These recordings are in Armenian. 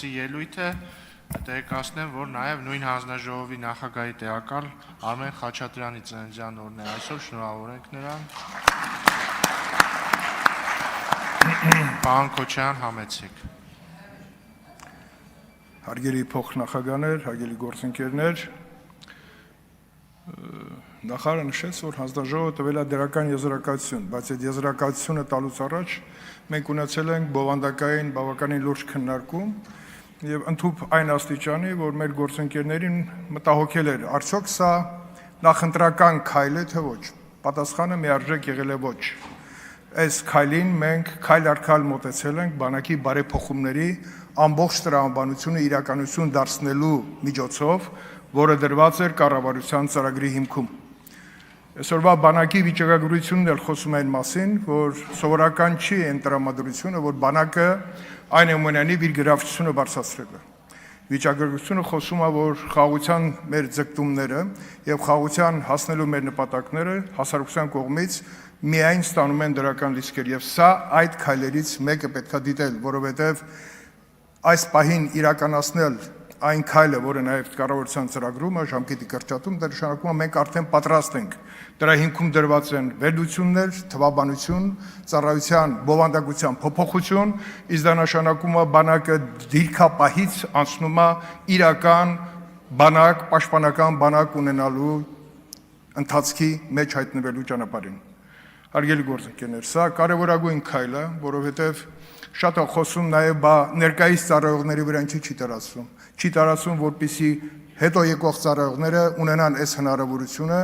Ելույթ է տեղեկացնեմ, որ նաև նույն հանձնաժողովի նախագահի տեղակալ Արմեն Խաչատրյանի ծննդյան օրն է այսօր, շնորհավորենք նրան։ Պարոն Քոչարյան, համեցեք։ Հարգելի փոխնախագահներ, հարգելի գործընկերներ, նախարարը նշեց, որ հանձնաժողովը տվել է դրական եզրակացություն, բայց այդ եզրակացությունը տալուց առաջ մենք ունեցել ենք բովանդակային բավականին լուրջ քննարկում եւ ընդհուպ այն աստիճանի, որ մեր գործընկերներին մտահոգել էր, արդյոք սա նախընտրական քայլ է թե ոչ։ Պատասխանը միարժեք եղել է ոչ։ Այս քայլին մենք քայլ առ քայլ մոտեցել ենք բանակի բարեփոխումների ամբողջ տրամաբանությունը իրականություն դարձնելու միջոցով, որը դրված էր կառավարության ծրագրի հիմքում։ Այսօրվա բանակի վիճակագրությունն էլ խոսում է այն մասին, որ սովորական չի այն տրամադրությունը, որ բանակը այնուամենայնիվ իր գրավչությունը բարձրացրել է։ Վիճակագրությունը խոսում է, որ խաղաղության մեր ձգտումները եւ խաղաղության հասնելու մեր նպատակները հասարակության կողմից միայն ստանում են դրական լիցքեր եւ սա այդ քայլերից մեկը պետքա դիտել, որովհետեւ այս պահին իրականացնել այն քայլը, որը նաև կառավարության ծրագրում է, ժամկետի կրճատում, դա նշանակում է մենք արդեն պատրաստ ենք։ Դրա հիմքում դրված են վերլուծություններ, թվաբանություն, ծառայության բովանդակության փոփոխություն, իսկ դա նշանակում է բանակը դիրքապահից անցնում է իրական բանակ, պաշտպանական բանակ ունենալու ընթացքի մեջ հայտնվելու ճանապարհին։ Հարգելի գործընկերներ, սա կարևորագույն քայլ է, որովհետև շատ է խոսում նաև ներկայիս ծառայողների վրա չի տարածվում։ Չի տարածվում, որպեսզի հետո եկող ծառայողները ունենան այս հնարավորությունը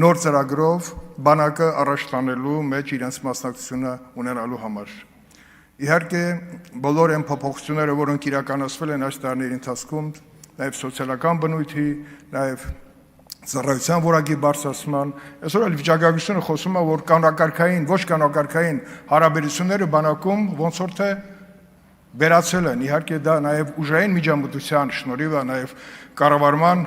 նոր ծրագրով բանակը առաջ տանելու մեջ իրենց մասնակցությունը ունենալու համար։ Իհարկե, բոլոր այն փոփոխությունները, որոնք իրականացվել են այս տարիների ընթացքում, նաև սոցիալական բնույթի, նաև ծառայության որակի բարձրացման, այսօր էլ վիճակագրությունը խոսում է, որ կանոնակարգային, ոչ կանոնակարգային հարաբերությունները բանակում ոնց որ թե վերացել են, իհարկե դա նաև ուժային միջամտության շնորհիվ է, նաև կառավարման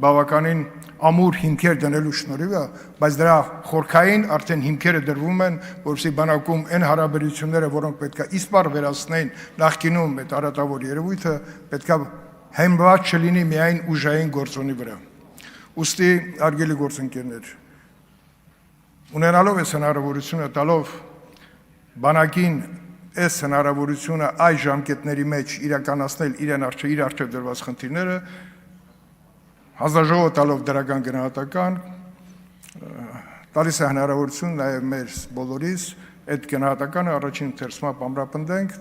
բավականին ամուր հիմքեր դնելու շնորհիվ է, բայց դրա խորքային արդեն հիմքերը դրվում են, որովհետեւ բանակում այն հարաբերությունները, որոնք պետքա իսպառ վերացնեն նախկինում այդ արատավոր երևույթը, պետքա հիմնված չլինի միայն ուժային գործոնի վրա։ Ուստի արգելի գործընկերներ, ունենալով այս հնարավորությունը տալով բանակին այս հնարավորությունը այս ժամկետների մեջ իրականացնել իր առջև դրված խնդիրները, հանձնաժողովը տալով դրական գնահատական, տալիս է հնարավորություն նաև մեր բոլորիս այդ գնահատականը առաջին ընթերցումը ամրապնդենք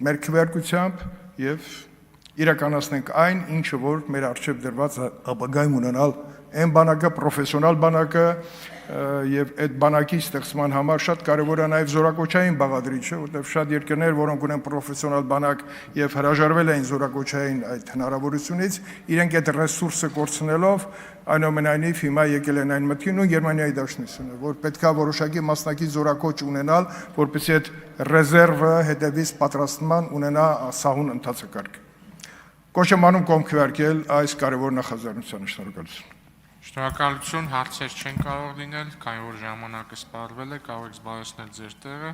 մեր քվեարկությամբ եւ իրականացնենք այն, ինչը որ մեր առջև դրված ապագայում ունենալ այն բանակը, պրոֆեսիոնալ բանակը եւ այդ բանակի ստեղծման համար շատ կարեւոր է նաեւ զորակոչային բաղադրիչը, որտեղ շատ երկրներ, որոնք ունեն պրոֆեսիոնալ բանակ եւ հրաժարվել են զորակոչային այդ հնարավորությունից, իրենք այդ ռեսուրսը կորցնելով այնուամենայնիվ հիմա եկել են այն մտքին ու Գերմանիայի դաշնությունը, որ պետքա որոշակի մասնակից զորակոչ ունենալ, որպեսզի այդ ռեզերվը հետևից պատրաստման ունենա սահուն ընթացակարգ։ Կոչ եմ անում կողմ քվեարկել այս կարևոր նախաձեռնությանը, շնորհակալություն։ Շնորհակալություն, հարցեր չեն կարող լինել, քանի որ ժամանակը սպառվել է, կարող եք զբաղեցնել ձեր տեղը։